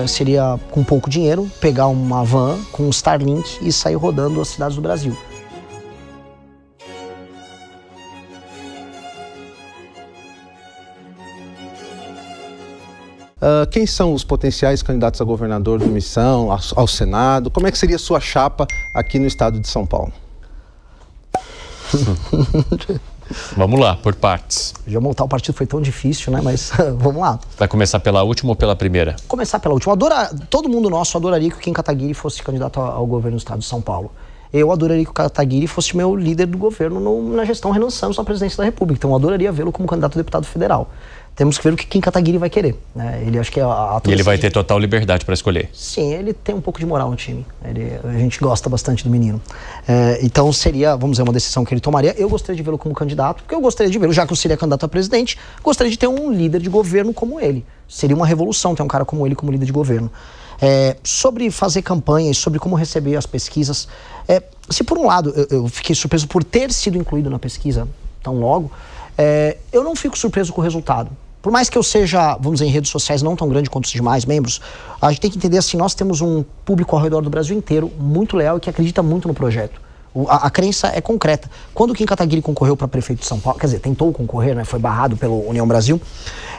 seria com pouco dinheiro, pegar uma van com um Starlink e sair rodando as cidades do Brasil. Quem são os potenciais candidatos a governador do Missão, ao Senado? Como é que seria a sua chapa aqui no estado de São Paulo? Vamos lá, por partes. Já montar o partido foi tão difícil, né? Mas vamos lá. Vai começar pela última ou pela primeira? Começar pela última. Todo mundo nosso adoraria que o Kim Kataguiri fosse candidato ao governo do estado de São Paulo. Eu adoraria que o Kataguiri fosse meu líder do governo na gestão Renan Santos na presidência da República. Então eu adoraria vê-lo como candidato a deputado federal. Temos que ver o que Kim Kataguiri vai querer, né? Ele acho que E ele vai ter total liberdade para escolher. Sim, ele tem um pouco de moral no time. A gente gosta bastante do menino. Então seria, vamos dizer, uma decisão que ele tomaria. Eu gostaria de vê-lo como candidato, porque eu gostaria de vê-lo, já que eu seria candidato a presidente, gostaria de ter um líder de governo como ele. Seria uma revolução ter um cara como ele como líder de governo. Sobre fazer campanha e sobre como receber as pesquisas, se por um lado eu fiquei surpreso por ter sido incluído na pesquisa tão logo, eu não fico surpreso com o resultado. Por mais que eu seja, vamos dizer, em redes sociais não tão grande quanto os demais membros, a gente tem que entender assim, nós temos um público ao redor do Brasil inteiro muito leal e que acredita muito no projeto. A crença é concreta. Quando o Kim Kataguiri concorreu para prefeito de São Paulo, quer dizer, tentou concorrer, né, foi barrado pelo União Brasil,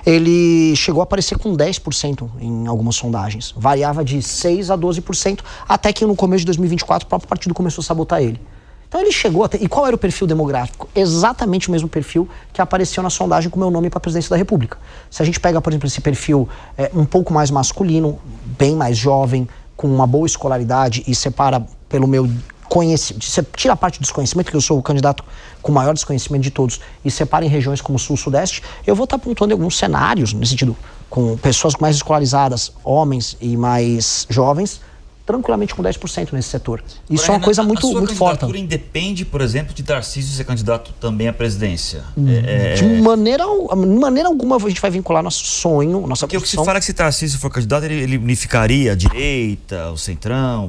ele chegou a aparecer com 10% em algumas sondagens. Variava de 6% a 12%, até que no começo de 2024 o próprio partido começou a sabotar ele. Então ele chegou até... E qual era o perfil demográfico? Exatamente o mesmo perfil que apareceu na sondagem com o meu nome para a presidência da República. Se a gente pega, por exemplo, esse perfil um pouco mais masculino, bem mais jovem, com uma boa escolaridade e separa pelo meu conhecimento, você tira a parte do desconhecimento, que eu sou o candidato com o maior desconhecimento de todos, e separa em regiões como Sul, Sudeste, eu vou estar pontuando alguns cenários, nesse sentido, com pessoas mais escolarizadas, homens e mais jovens, tranquilamente com 10% nesse setor. Isso é uma coisa muito forte. A sua candidatura independe, por exemplo, de Tarcísio ser candidato também à presidência? De maneira alguma a gente vai vincular nosso sonho, nossa Porque o que se fala é que se Tarcísio for candidato, ele unificaria a direita, o centrão,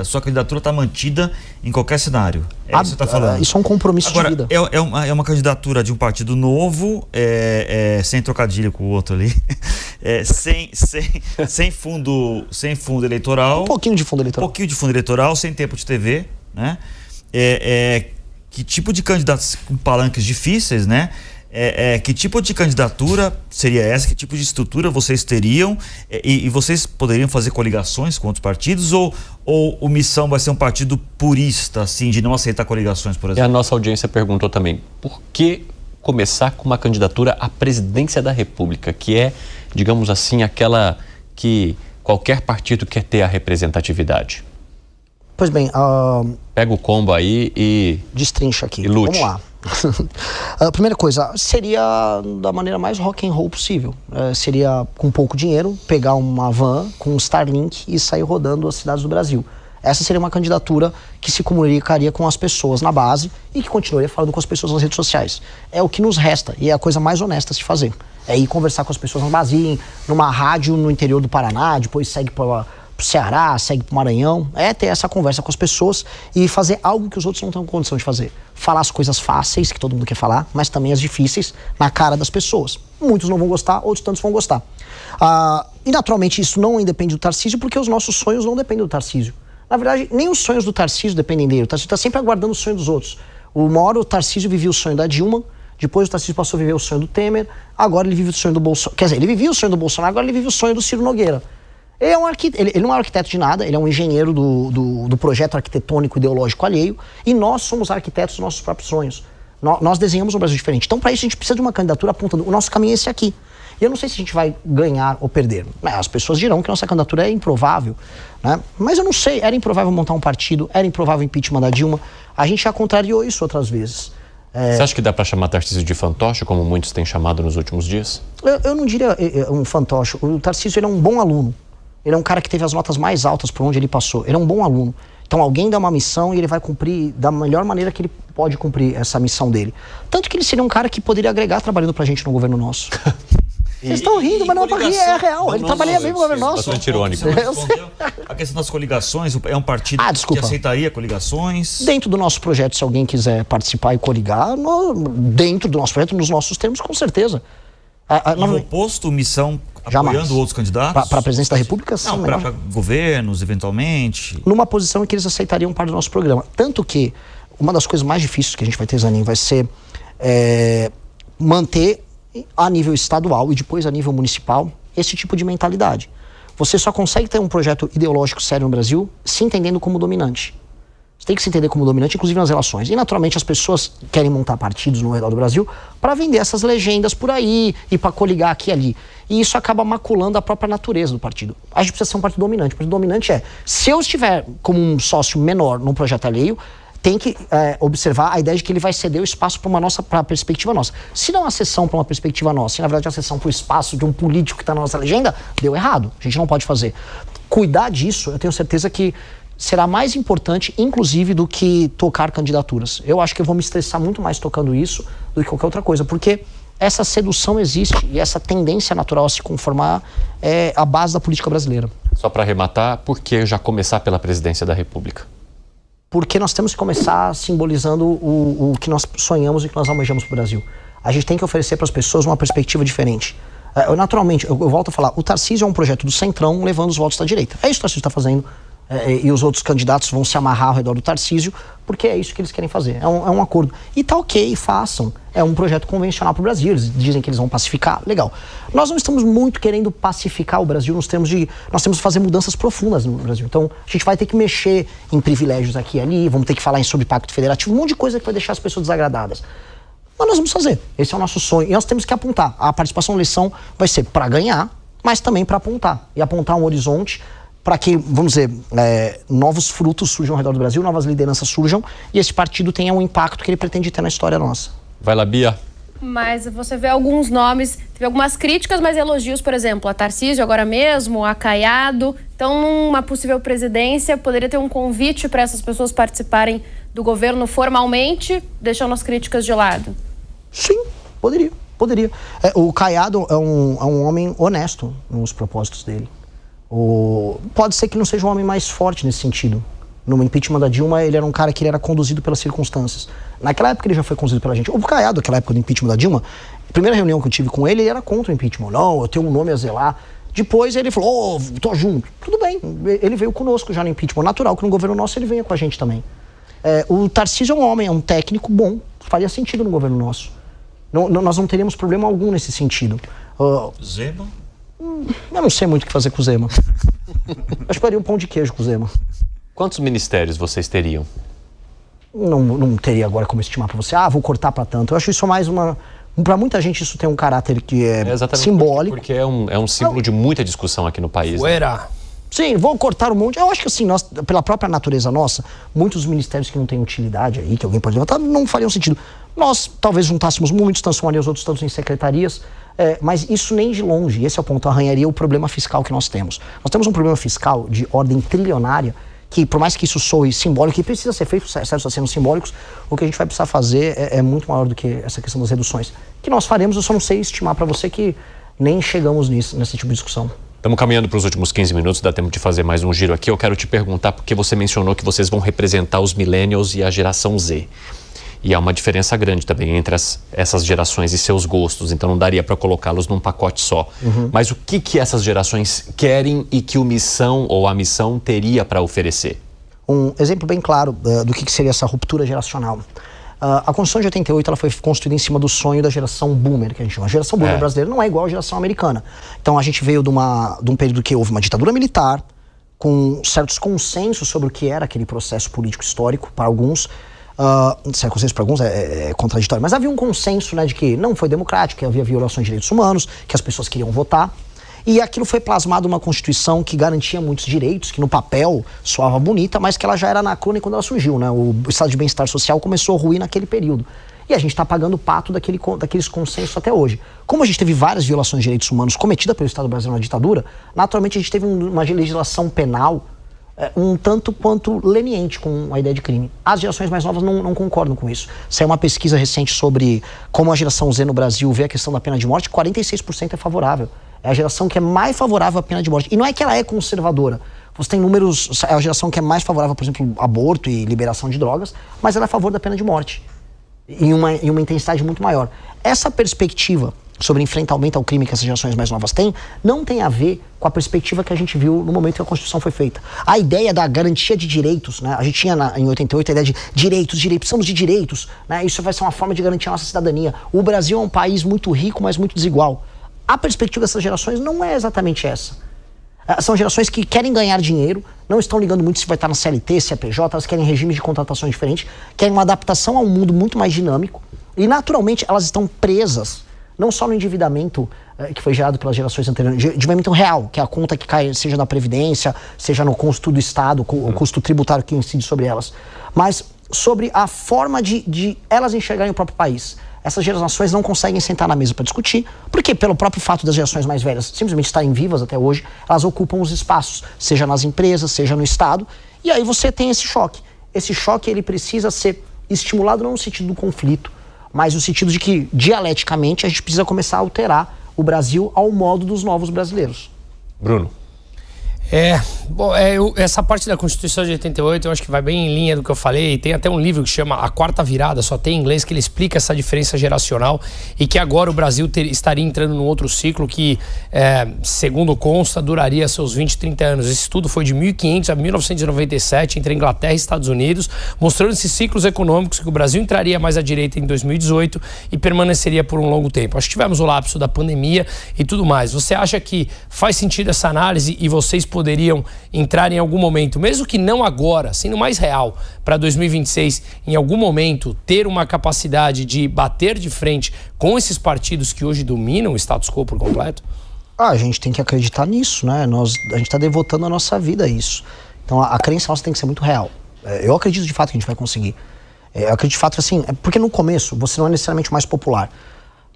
a sua candidatura está mantida em qualquer cenário. É isso que você está falando. Isso é um compromisso de vida. É uma candidatura de um partido novo, sem trocadilho com o outro ali, sem fundo eleitoral. Um pouquinho de fundo eleitoral. Sem tempo de TV, né? Que tipo de candidatos com palanques difíceis, né? Que tipo de candidatura seria essa? Que tipo de estrutura vocês teriam? E vocês poderiam fazer coligações com outros partidos? Ou o Missão vai ser um partido purista, assim, de não aceitar coligações, por exemplo? E a nossa audiência perguntou também, por que começar com uma candidatura à presidência da República, que é, digamos assim, aquela que qualquer partido quer ter a representatividade? Pois bem... Pega o combo aí e... Destrincha aqui. E lute. Vamos lá. A primeira coisa, seria da maneira mais rock and roll possível. Seria com pouco dinheiro, pegar uma van com um Starlink e sair rodando as cidades do Brasil. Essa seria uma candidatura que se comunicaria com as pessoas na base e que continuaria falando com as pessoas nas redes sociais. É o que nos resta e é a coisa mais honesta a se fazer. É ir conversar com as pessoas na base, numa rádio no interior do Paraná, depois segue para pro Ceará, segue pro Maranhão, ter essa conversa com as pessoas e fazer algo que os outros não têm condição de fazer. Falar as coisas fáceis, que todo mundo quer falar, mas também as difíceis, na cara das pessoas. Muitos não vão gostar, outros tantos vão gostar. E naturalmente isso não independe do Tarcísio, porque os nossos sonhos não dependem do Tarcísio. Na verdade, nem os sonhos do Tarcísio dependem dele. O Tarcísio está sempre aguardando o sonho dos outros. Uma hora o Tarcísio vivia o sonho da Dilma, depois o Tarcísio passou a viver o sonho do Temer, agora ele vive o sonho do Bolsonaro. Quer dizer, ele vivia o sonho do Bolsonaro, agora ele vive o sonho do Ciro Nogueira. Ele não é um arquiteto de nada, ele é um engenheiro do projeto arquitetônico ideológico alheio, e nós somos arquitetos dos nossos próprios sonhos. Nós desenhamos um Brasil diferente. Então, para isso, a gente precisa de uma candidatura apontando o nosso caminho é esse aqui. E eu não sei se a gente vai ganhar ou perder. As pessoas dirão que nossa candidatura é improvável, né? Mas eu não sei, era improvável montar um partido, era improvável o impeachment da Dilma. A gente já contrariou isso outras vezes. Você acha que dá para chamar Tarcísio de fantoche, como muitos têm chamado nos últimos dias? Eu não diria um fantoche. O Tarcísio, ele é um bom aluno. Ele é um cara que teve as notas mais altas por onde ele passou. Ele é um bom aluno. Então alguém dá uma missão e ele vai cumprir da melhor maneira que ele pode cumprir essa missão dele. Tanto que ele seria um cara que poderia agregar trabalhando pra gente no governo nosso. Vocês estão rindo, mas não é pra rir, é real. Ele trabalharia bem no governo nosso. Bastante irônico. A questão das coligações, é um partido que aceitaria coligações? Dentro do nosso projeto, se alguém quiser participar e coligar, dentro do nosso projeto, nos nossos termos, com certeza. E o oposto, missão Jamais. apoiando outros candidatos? Para a presidência da República, sim. Não, para governos, eventualmente. Numa posição em que eles aceitariam parte do nosso programa. Tanto que uma das coisas mais difíceis que a gente vai ter, Zanin, vai ser manter a nível estadual e depois a nível municipal esse tipo de mentalidade. Você só consegue ter um projeto ideológico sério no Brasil se entendendo como dominante. Você tem que se entender como dominante, inclusive nas relações. E, naturalmente, as pessoas querem montar partidos no redor do Brasil para vender essas legendas por aí e para coligar aqui e ali. E isso acaba maculando a própria natureza do partido. A gente precisa ser um partido dominante. O partido dominante se eu estiver como um sócio menor num projeto alheio, tem que observar a ideia de que ele vai ceder o espaço para uma perspectiva nossa. Se não há cessão para uma perspectiva nossa, se na verdade a cessão para o espaço de um político que está na nossa legenda, deu errado. A gente não pode fazer. Cuidar disso, eu tenho certeza que será mais importante, inclusive, do que tocar candidaturas. Eu acho que eu vou me estressar muito mais tocando isso do que qualquer outra coisa, porque essa sedução existe e essa tendência natural a se conformar é a base da política brasileira. Só para arrematar, por que já começar pela presidência da República? Porque nós temos que começar simbolizando o que nós sonhamos e que nós almejamos para o Brasil. A gente tem que oferecer para as pessoas uma perspectiva diferente. Naturalmente, eu volto a falar, o Tarcísio é um projeto do Centrão levando os votos da direita. É isso que o Tarcísio está fazendo. E os outros candidatos vão se amarrar ao redor do Tarcísio, porque é isso que eles querem fazer. É um acordo. E tá ok, façam. É um projeto convencional para o Brasil. Eles dizem que eles vão pacificar. Legal. Nós não estamos muito querendo pacificar o Brasil nos termos de... Nós temos que fazer mudanças profundas no Brasil. Então, a gente vai ter que mexer em privilégios aqui e ali, vamos ter que falar sobre pacto federativo, um monte de coisa que vai deixar as pessoas desagradadas. Mas nós vamos fazer. Esse é o nosso sonho. E nós temos que apontar. A participação na eleição vai ser para ganhar, mas também para apontar. E apontar um horizonte para que, vamos dizer, novos frutos surjam ao redor do Brasil, novas lideranças surjam e esse partido tenha um impacto que ele pretende ter na história nossa. Vai lá, Bia. Mas você vê alguns nomes, teve algumas críticas, mas elogios, por exemplo, a Tarcísio agora mesmo, a Caiado. Então, numa possível presidência, poderia ter um convite para essas pessoas participarem do governo formalmente, deixando as críticas de lado? Sim, poderia. O Caiado é um homem honesto nos propósitos dele. Pode ser que não seja um homem mais forte nesse sentido. No impeachment da Dilma, ele era um cara que ele era conduzido pelas circunstâncias. Naquela época ele já foi conduzido pela gente. O Caiado, naquela época do impeachment da Dilma, a primeira reunião que eu tive com ele, ele era contra o impeachment. Não, eu tenho um nome a zelar. Depois ele falou, tô junto. Tudo bem, ele veio conosco já no impeachment. Natural que no governo nosso ele venha com a gente também. O Tarcísio é um homem, é um técnico bom. Faria sentido no governo nosso. Nós não teríamos problema algum nesse sentido. Zema? Eu não sei muito o que fazer com o Zema. Acho que faria um pão de queijo com o Zema. Quantos ministérios vocês teriam? Não teria agora como estimar para você. Vou cortar para tanto. Eu acho isso mais uma... Para muita gente isso tem um caráter que é simbólico. Porque é um símbolo de muita discussão aqui no país. Né? Sim, vou cortar um monte. Eu acho que assim, nós, pela própria natureza nossa, muitos ministérios que não têm utilidade aí, que alguém pode levantar, não fariam sentido. Nós talvez juntássemos muitos, transformaríamos os outros tantos em secretarias, mas isso nem de longe, esse é o ponto, arranharia o problema fiscal que nós temos. Nós temos um problema fiscal de ordem trilionária, que por mais que isso soe simbólico, e precisa ser feito, certos sendo simbólicos, o que a gente vai precisar fazer é muito maior do que essa questão das reduções. Que nós faremos, eu só não sei estimar para você que nem chegamos nesse tipo de discussão. Estamos caminhando para os últimos 15 minutos, dá tempo de fazer mais um giro aqui. Eu quero te perguntar, porque você mencionou que vocês vão representar os millennials e a geração Z. E há uma diferença grande também entre essas gerações e seus gostos, então não daria para colocá-los num pacote só. Mas o que essas gerações querem e que o Missão ou a Missão teria para oferecer? Um exemplo bem claro do que seria essa ruptura geracional. A Constituição de 88 ela foi construída em cima do sonho da geração boomer, que a gente chama. A geração boomer brasileira não é igual à geração americana. Então a gente veio de um período que houve uma ditadura militar, com certos consensos sobre o que era aquele processo político histórico para alguns. Certo consenso para alguns é contraditório, mas havia um consenso, né, de que não foi democrático, que havia violações de direitos humanos, que as pessoas queriam votar. E aquilo foi plasmado numa Constituição que garantia muitos direitos, que no papel soava bonita, mas que ela já era anacrônica quando ela surgiu, né? O estado de bem-estar social começou a ruir naquele período. E a gente está pagando o pato daqueles consensos até hoje. Como a gente teve várias violações de direitos humanos cometidas pelo Estado brasileiro na ditadura, naturalmente a gente teve uma legislação penal um tanto quanto leniente com a ideia de crime. As gerações mais novas não concordam com isso. Saiu uma pesquisa recente sobre como a geração Z no Brasil vê a questão da pena de morte, 46% é favorável. É a geração que é mais favorável à pena de morte. E não é que ela é conservadora. Você tem números... É a geração que é mais favorável, por exemplo, ao aborto e liberação de drogas, mas ela é a favor da pena de morte. Em uma intensidade muito maior. Essa perspectiva sobre enfrentamento ao crime que essas gerações mais novas têm, não tem a ver com a perspectiva que a gente viu no momento que a Constituição foi feita. A ideia da garantia de direitos, né? A gente tinha em 88 a ideia de direitos, precisamos de direitos, né? Isso vai ser uma forma de garantir a nossa cidadania. O Brasil é um país muito rico, mas muito desigual. A perspectiva dessas gerações não é exatamente essa. São gerações que querem ganhar dinheiro, não estão ligando muito se vai estar na CLT, se é PJ, elas querem regimes de contratações diferentes, querem uma adaptação a um mundo muito mais dinâmico e, naturalmente, elas estão presas não só no endividamento que foi gerado pelas gerações anteriores, endividamento real, que é a conta que cai, seja na Previdência, seja no custo do Estado, o custo tributário que incide sobre elas, mas sobre a forma de elas enxergarem o próprio país. Essas gerações não conseguem sentar na mesa para discutir, porque pelo próprio fato das gerações mais velhas simplesmente estarem vivas até hoje, elas ocupam os espaços, seja nas empresas, seja no Estado, e aí você tem esse choque. Esse choque ele precisa ser estimulado não no sentido do conflito, mas no sentido de que, dialeticamente, a gente precisa começar a alterar o Brasil ao modo dos novos brasileiros. Bruno. Essa parte da Constituição de 88 eu acho que vai bem em linha do que eu falei. Tem até um livro que chama A Quarta Virada, só tem em inglês, que ele explica essa diferença geracional e que agora o Brasil estaria entrando num outro ciclo que, segundo consta, duraria seus 20, 30 anos. Esse estudo foi de 1500 a 1997 entre Inglaterra e Estados Unidos, mostrando esses ciclos econômicos que o Brasil entraria mais à direita em 2018 e permaneceria por um longo tempo. Acho que tivemos o lapso da pandemia e tudo mais. Você acha que faz sentido essa análise e vocês poderiam entrar em algum momento, mesmo que não agora, sendo mais real, para 2026, em algum momento, ter uma capacidade de bater de frente com esses partidos que hoje dominam o status quo por completo? A gente tem que acreditar nisso, né? A gente está devotando a nossa vida a isso. Então a crença nossa tem que ser muito real. Eu acredito de fato que a gente vai conseguir. Eu acredito de fato que assim, porque no começo você não é necessariamente o mais popular,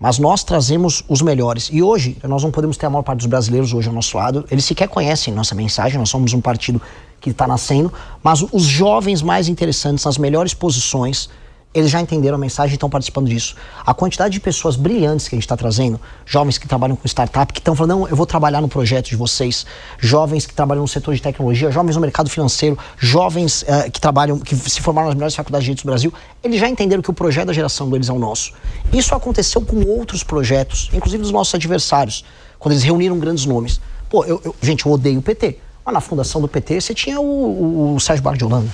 mas nós trazemos os melhores. E hoje, nós não podemos ter a maior parte dos brasileiros hoje ao nosso lado. Eles sequer conhecem nossa mensagem, nós somos um partido que está nascendo. Mas os jovens mais interessantes, nas melhores posições, eles já entenderam a mensagem e estão participando disso. A quantidade de pessoas brilhantes que a gente está trazendo, jovens que trabalham com startup, que estão falando, não, eu vou trabalhar no projeto de vocês, jovens que trabalham no setor de tecnologia, jovens no mercado financeiro, jovens que se formaram nas melhores faculdades de direito do Brasil, eles já entenderam que o projeto da geração deles é o nosso. Isso aconteceu com outros projetos, inclusive dos nossos adversários, quando eles reuniram grandes nomes. Pô, gente, eu odeio o PT, mas na fundação do PT você tinha o Sérgio Buarque de Holanda.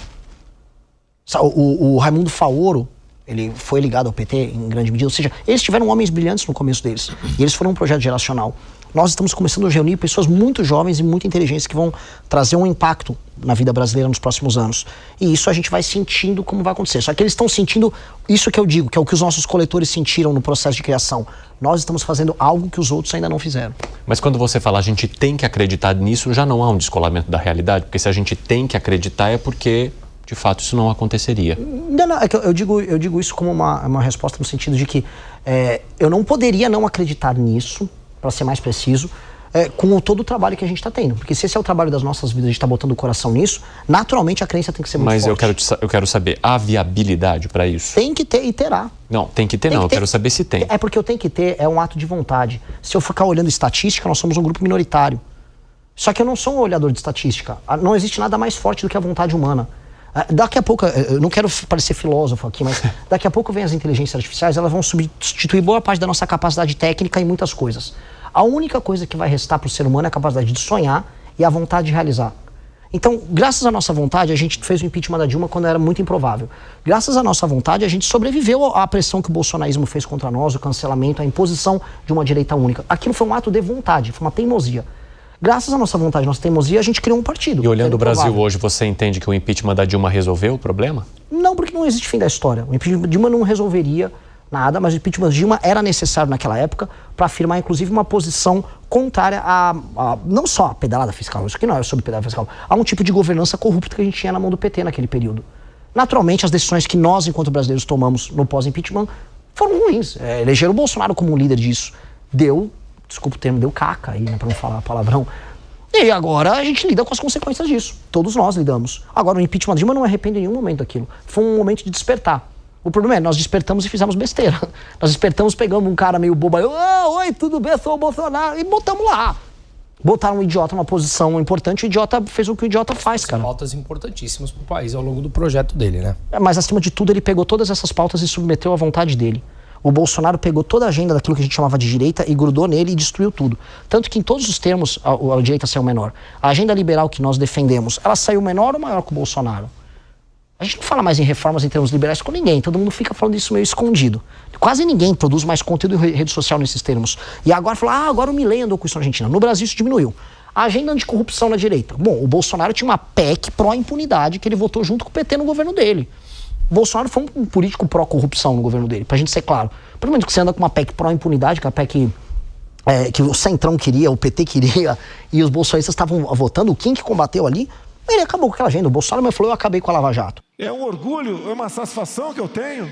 O Raimundo Faoro, ele foi ligado ao PT em grande medida, ou seja, eles tiveram homens brilhantes no começo deles, e eles foram um projeto geracional. Nós estamos começando a reunir pessoas muito jovens e muito inteligentes que vão trazer um impacto na vida brasileira nos próximos anos. E isso a gente vai sentindo como vai acontecer. Só que eles estão sentindo isso que eu digo, que é o que os nossos coletores sentiram no processo de criação. Nós estamos fazendo algo que os outros ainda não fizeram. Mas quando você fala a gente tem que acreditar nisso, já não há um descolamento da realidade? Porque se a gente tem que acreditar é porque, de fato, isso não acontecederia. Não, é que eu digo isso como uma resposta no sentido de que eu não poderia não acreditar nisso, para ser mais preciso, com todo o trabalho que a gente está tendo. Porque se esse é o trabalho das nossas vidas, a gente está botando o coração nisso, naturalmente a crença tem que ser muito forte. Mas eu quero saber, há viabilidade para isso? Tem que ter e terá. Não, tem que ter, eu quero saber se tem. É porque eu tenho que ter, é um ato de vontade. Se eu ficar olhando estatística, nós somos um grupo minoritário. Só que eu não sou um olhador de estatística. Não existe nada mais forte do que a vontade humana. Daqui a pouco, eu não quero parecer filósofo aqui, mas daqui a pouco vem as inteligências artificiais, elas vão substituir boa parte da nossa capacidade técnica em muitas coisas. A única coisa que vai restar para o ser humano é a capacidade de sonhar e a vontade de realizar. Então, graças à nossa vontade, a gente fez o impeachment da Dilma quando era muito improvável. Graças à nossa vontade, a gente sobreviveu à pressão que o bolsonarismo fez contra nós, o cancelamento, a imposição de uma direita única. Aquilo foi um ato de vontade, foi uma teimosia. Graças à nossa vontade, nossa teimosia, a gente criou um partido. E olhando o Brasil hoje, você entende que o impeachment da Dilma resolveu o problema? Não, porque não existe fim da história. O impeachment da Dilma não resolveria nada, mas o impeachment da Dilma era necessário naquela época para afirmar, inclusive, uma posição contrária a não só a pedalada fiscal, isso aqui não é sobre pedalada fiscal, a um tipo de governança corrupta que a gente tinha na mão do PT naquele período. Naturalmente, as decisões que nós, enquanto brasileiros, tomamos no pós-impeachment foram ruins. Elegeram o Bolsonaro como um líder disso. Desculpa o termo, deu caca aí, né, pra não falar palavrão. E agora a gente lida com as consequências disso. Todos nós lidamos. Agora, o impeachment da Dilma não arrepende em nenhum momento daquilo. Foi um momento de despertar. O problema é, nós despertamos e fizemos besteira. Nós despertamos, pegamos um cara meio bobo aí, oi, tudo bem, sou o Bolsonaro, e botamos lá. Botaram um idiota numa posição importante, o idiota fez o que o idiota faz, cara. Pautas importantíssimas pro país ao longo do projeto dele, né? Mas, acima de tudo, ele pegou todas essas pautas e submeteu à vontade dele. O Bolsonaro pegou toda a agenda daquilo que a gente chamava de direita e grudou nele e destruiu tudo. Tanto que em todos os termos a direita saiu menor. A agenda liberal que nós defendemos, ela saiu menor ou maior que o Bolsonaro? A gente não fala mais em reformas em termos liberais com ninguém, todo mundo fica falando isso meio escondido. Quase ninguém produz mais conteúdo em rede social nesses termos. E agora fala, agora o Milei andou com isso na Argentina. No Brasil isso diminuiu. A agenda anticorrupção na direita. Bom, o Bolsonaro tinha uma PEC pró-impunidade que ele votou junto com o PT no governo dele. O Bolsonaro foi um político pró-corrupção no governo dele, pra gente ser claro. Pelo menos que você anda com uma PEC pró-impunidade, que é a PEC que o Centrão queria, o PT queria, e os bolsonaristas estavam votando, quem que combateu ali, ele acabou com aquela agenda. O Bolsonaro me falou, eu acabei com a Lava Jato. É um orgulho, é uma satisfação que eu tenho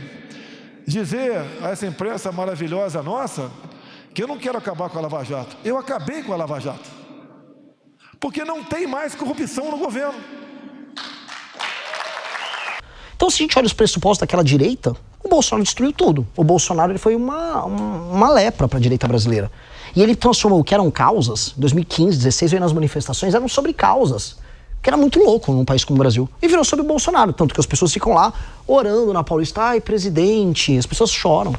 dizer a essa imprensa maravilhosa nossa que eu não quero acabar com a Lava Jato. Eu acabei com a Lava Jato. Porque não tem mais corrupção no governo. Então, se a gente olha os pressupostos daquela direita, o Bolsonaro destruiu tudo. O Bolsonaro ele foi uma lepra para a direita brasileira. E ele transformou o que eram causas, 2015, 2016, veio nas manifestações, eram sobre causas. Que era muito louco num país como o Brasil. E virou sobre o Bolsonaro. Tanto que as pessoas ficam lá orando na Paulista. Ai, presidente. As pessoas choram.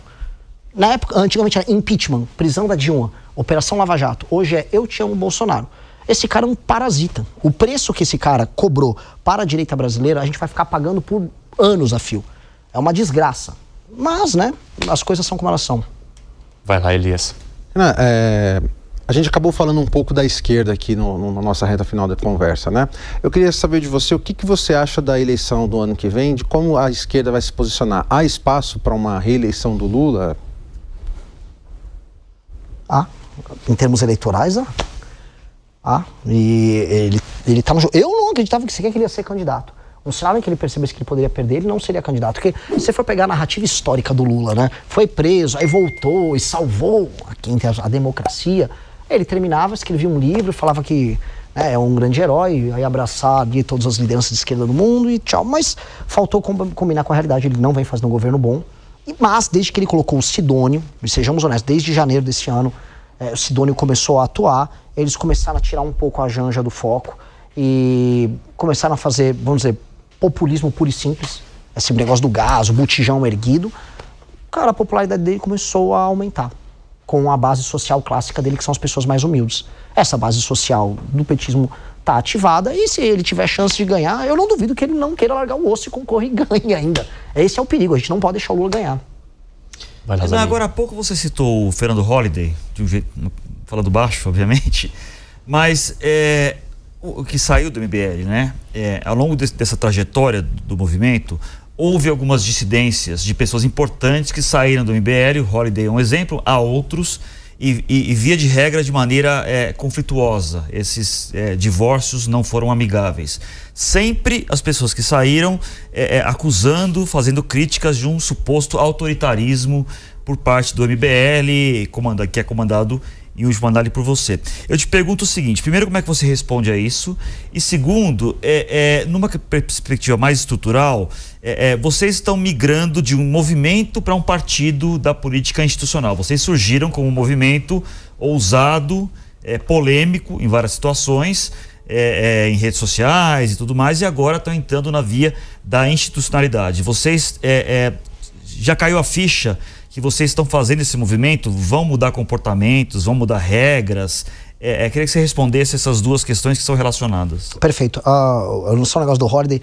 Na época, antigamente era impeachment, prisão da Dilma, Operação Lava Jato. Hoje é eu te amo, Bolsonaro. Esse cara é um parasita. O preço que esse cara cobrou para a direita brasileira, a gente vai ficar pagando por anos a fio. É uma desgraça. Mas, né, as coisas são como elas são. Vai lá, Elias. A gente acabou falando um pouco da esquerda aqui na nossa reta final da conversa, né? Eu queria saber de você, o que você acha da eleição do ano que vem, de como a esquerda vai se posicionar? Há espaço para uma reeleição do Lula? Em termos eleitorais, e ele tá no jogo. Eu não acreditava que sequer que ele ia ser candidato. No cenário em que ele percebesse que ele poderia perder, ele não seria candidato. Porque se você for pegar a narrativa histórica do Lula, né? Foi preso, aí voltou e salvou a democracia. Ele terminava, escrevia um livro, falava que é um grande herói, aí abraçar ali todas as lideranças de esquerda do mundo e tchau. Mas faltou combinar com a realidade, ele não vem fazendo um governo bom. Mas desde que ele colocou o Sidônio, e sejamos honestos, desde janeiro desse ano, o Sidônio começou a atuar, eles começaram a tirar um pouco a Janja do foco e começaram a fazer, vamos dizer, populismo puro e simples. Esse negócio do gás, o botijão erguido. Cara, a popularidade dele começou a aumentar com a base social clássica dele, que são as pessoas mais humildes. Essa base social do petismo tá ativada e se ele tiver chance de ganhar, eu não duvido que ele não queira largar o osso e concorra e ganhe ainda. Esse é o perigo, a gente não pode deixar o Lula ganhar. Mas agora há pouco você citou o Fernando Holliday, de um jeito, falando baixo, obviamente, mas o que saiu do MBL, né? Ao longo dessa trajetória do movimento, houve algumas dissidências de pessoas importantes que saíram do MBL, o Holliday é um exemplo, há outros, e via de regra de maneira conflituosa. Esses divórcios não foram amigáveis. Sempre as pessoas que saíram acusando, fazendo críticas de um suposto autoritarismo por parte do MBL, que é comandado em última análise por você. Eu te pergunto o seguinte, primeiro, como é que você responde a isso? E segundo, numa perspectiva mais estrutural, vocês estão migrando de um movimento para um partido da política institucional. Vocês surgiram como um movimento ousado, polêmico em várias situações, em redes sociais e tudo mais, e agora estão entrando na via da institucionalidade. Vocês já caiu a ficha que vocês estão fazendo esse movimento, vão mudar comportamentos, vão mudar regras? Queria que você respondesse essas duas questões que são relacionadas. Perfeito. Não só o negócio do Holliday,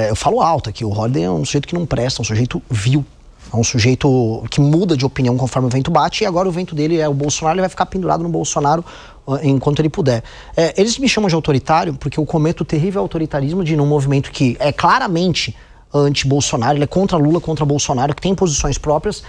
eu falo alto aqui, o Holliday é um sujeito que não presta, é um sujeito vil, é um sujeito que muda de opinião conforme o vento bate, e agora o vento dele é o Bolsonaro, ele vai ficar pendurado no Bolsonaro enquanto ele puder. Eles me chamam de autoritário porque eu cometo o terrível autoritarismo de ir num movimento que é claramente anti-Bolsonaro, ele é contra Lula, contra Bolsonaro, que tem posições próprias,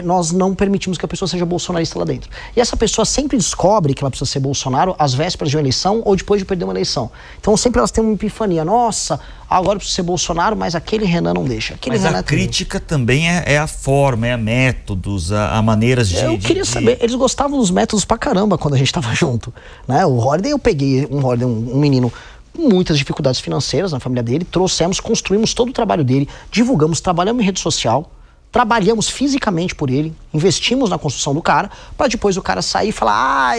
nós não permitimos que a pessoa seja bolsonarista lá dentro. E essa pessoa sempre descobre que ela precisa ser Bolsonaro às vésperas de uma eleição ou depois de perder uma eleição. Então sempre elas têm uma epifania, nossa, agora eu preciso ser Bolsonaro, mas aquele Renan não deixa. Mas a crítica também é a forma, é a métodos, a maneiras de... Eu queria saber, eles gostavam dos métodos pra caramba quando a gente tava junto, né? O Holliday, eu peguei um menino com muitas dificuldades financeiras na família dele, trouxemos, construímos todo o trabalho dele, divulgamos, trabalhamos em rede social, trabalhamos fisicamente por ele, investimos na construção do cara, para depois o cara sair e falar,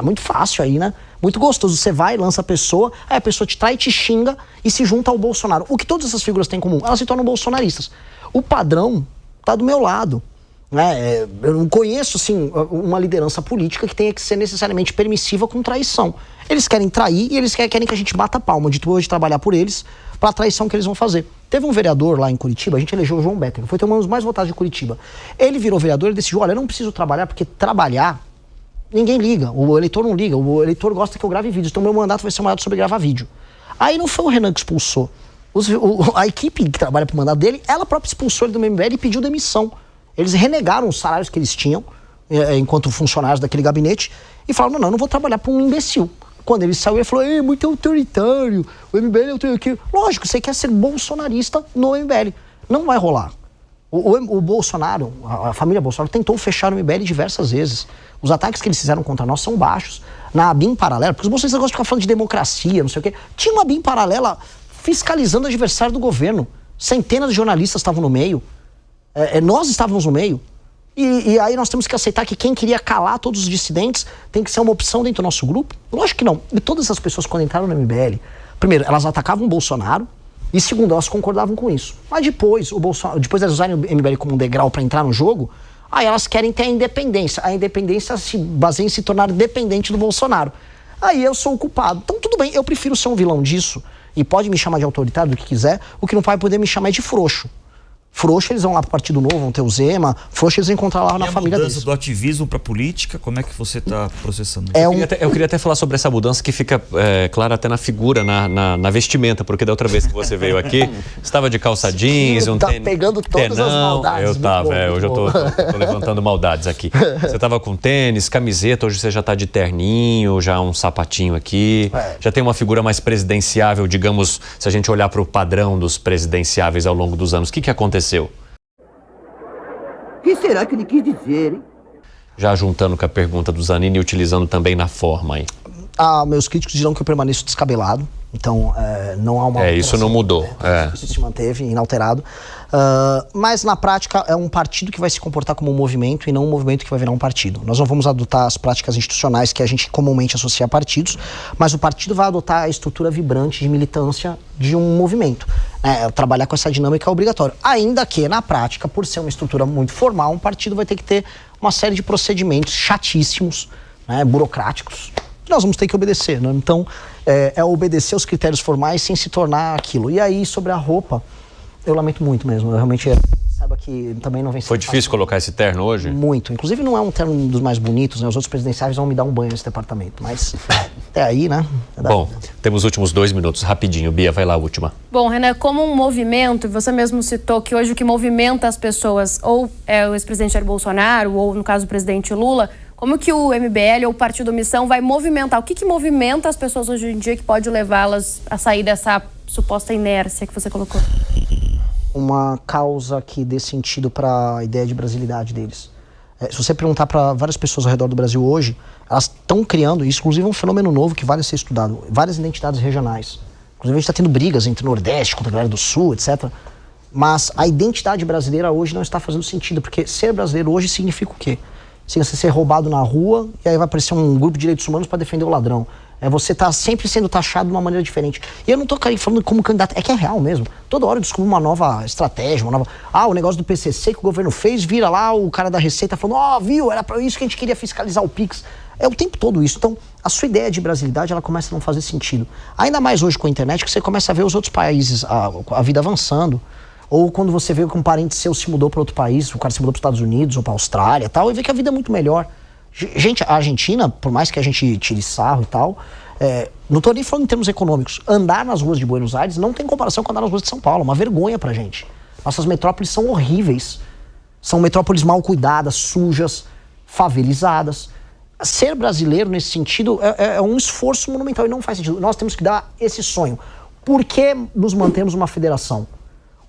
muito fácil aí, né? Muito gostoso, você vai, lança a pessoa, aí a pessoa te trai, te xinga e se junta ao Bolsonaro. O que todas essas figuras têm em comum? Elas se tornam bolsonaristas. O padrão tá do meu lado. Né? Eu não conheço, assim, uma liderança política que tenha que ser necessariamente permissiva com traição. Eles querem trair e eles querem que a gente bata a palma depois de trabalhar por eles para a traição que eles vão fazer. Teve um vereador lá em Curitiba, a gente elegeu o João Becker, que foi um dos mais votados de Curitiba. Ele virou vereador e decidiu, olha, eu não preciso trabalhar, porque trabalhar, ninguém liga, o eleitor não liga, o eleitor gosta que eu grave vídeos, então meu mandato vai ser um mandato sobre gravar vídeo. Aí não foi o Renan que expulsou. A equipe que trabalha pro mandato dele, ela própria expulsou ele do MBL e pediu demissão. Eles renegaram os salários que eles tinham, enquanto funcionários daquele gabinete, e falaram, não, eu não vou trabalhar para um imbecil. Quando ele saiu, ele falou, é muito autoritário, o MBL é autoritário. Lógico, você quer ser bolsonarista no MBL. Não vai rolar. O Bolsonaro, a família Bolsonaro, tentou fechar o MBL diversas vezes. Os ataques que eles fizeram contra nós são baixos. Na BIM paralela, porque os bolsonaristas gostam de ficar falando de democracia, não sei o quê. Tinha uma BIM paralela fiscalizando o adversário do governo. Centenas de jornalistas estavam no meio. Nós estávamos no meio. E aí nós temos que aceitar que quem queria calar todos os dissidentes tem que ser uma opção dentro do nosso grupo? Lógico que não. E todas essas pessoas, quando entraram no MBL, primeiro, elas atacavam o Bolsonaro, e segundo, elas concordavam com isso. Mas depois de elas usarem o MBL como um degrau para entrar no jogo, aí elas querem ter a independência. A independência se baseia em se tornar dependente do Bolsonaro. Aí eu sou o culpado. Então tudo bem, eu prefiro ser um vilão disso, e pode me chamar de autoritário, do que quiser, o que não vai poder me chamar é de frouxo. Frouxo, eles vão lá pro Partido Novo, vão ter o Zema. Frouxo, eles vão encontrar lá na família deles. A mudança do ativismo para política, como é que você está processando? Eu queria até falar sobre essa mudança que fica clara até na figura, na vestimenta, porque da outra vez que você veio aqui, você estava de calça jeans, tá pegando todas as maldades. Eu tava, hoje eu tô levantando maldades aqui. Você estava com tênis, camiseta, hoje você já está de terninho, já um sapatinho aqui, já tem uma figura mais presidenciável, digamos, se a gente olhar para o padrão dos presidenciáveis ao longo dos anos. O que aconteceu? O que será que ele quis dizer, hein? Já juntando com a pergunta do Zanini e utilizando também na forma aí. Meus críticos dirão que eu permaneço descabelado. Então, não há uma... isso não mudou. Isso se manteve inalterado. Mas, na prática, é um partido que vai se comportar como um movimento e não um movimento que vai virar um partido. Nós não vamos adotar as práticas institucionais que a gente comumente associa a partidos, mas o partido vai adotar a estrutura vibrante de militância de um movimento. Trabalhar com essa dinâmica é obrigatório. Ainda que, na prática, por ser uma estrutura muito formal, um partido vai ter que ter uma série de procedimentos chatíssimos, burocráticos, que nós vamos ter que obedecer. Né? Então, obedecer aos critérios formais sem se tornar aquilo. E aí, sobre a roupa, eu lamento muito mesmo. Eu realmente saiba que também não vem... Foi difícil colocar esse terno hoje? Muito. Inclusive, não é um terno dos mais bonitos, né? Os outros presidenciáveis vão me dar um banho nesse departamento. Mas até aí, né? Bom, temos os últimos 2 minutos. Rapidinho. Bia, vai lá a última. Bom, Renan, como um movimento, você mesmo citou que hoje o que movimenta as pessoas ou é o ex-presidente Jair Bolsonaro ou, no caso, o presidente Lula... Como que o MBL ou o Partido Missão vai movimentar? O que movimenta as pessoas hoje em dia que pode levá-las a sair dessa suposta inércia que você colocou? Uma causa que dê sentido para a ideia de brasilidade deles. Se você perguntar para várias pessoas ao redor do Brasil hoje, elas estão criando, isso inclusive é um fenômeno novo que vale ser estudado, várias identidades regionais. Inclusive a gente está tendo brigas entre o Nordeste contra a galera do Sul, etc. Mas a identidade brasileira hoje não está fazendo sentido, porque ser brasileiro hoje significa o quê? Significa você ser roubado na rua e aí vai aparecer um grupo de direitos humanos para defender o ladrão. Você tá sempre sendo taxado de uma maneira diferente. E eu não tô falando como candidato, é que é real mesmo. Toda hora eu descubro uma nova estratégia, uma nova... o negócio do PCC que o governo fez, vira lá o cara da Receita falando, viu, era para isso que a gente queria fiscalizar o Pix. É o tempo todo isso. Então, a sua ideia de brasilidade, ela começa a não fazer sentido. Ainda mais hoje com a internet, que você começa a ver os outros países, a vida avançando. Ou quando você vê que um parente seu se mudou para outro país, o cara se mudou para os Estados Unidos ou para a Austrália e tal, e vê que a vida é muito melhor. Gente, a Argentina, por mais que a gente tire sarro e tal, não estou nem falando em termos econômicos, andar nas ruas de Buenos Aires não tem comparação com andar nas ruas de São Paulo, é uma vergonha pra gente. Nossas metrópoles são horríveis, são metrópoles mal cuidadas, sujas, favelizadas. Ser brasileiro nesse sentido é um esforço monumental e não faz sentido. Nós temos que dar esse sonho. Por que nos mantemos uma federação?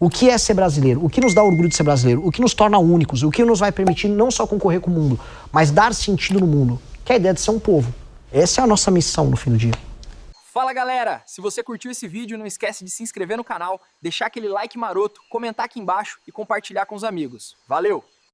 O que é ser brasileiro? O que nos dá orgulho de ser brasileiro? O que nos torna únicos? O que nos vai permitir não só concorrer com o mundo, mas dar sentido no mundo? Que é a ideia de ser um povo. Essa é a nossa missão no fim do dia. Fala galera, se você curtiu esse vídeo, não esquece de se inscrever no canal, deixar aquele like maroto, comentar aqui embaixo e compartilhar com os amigos. Valeu!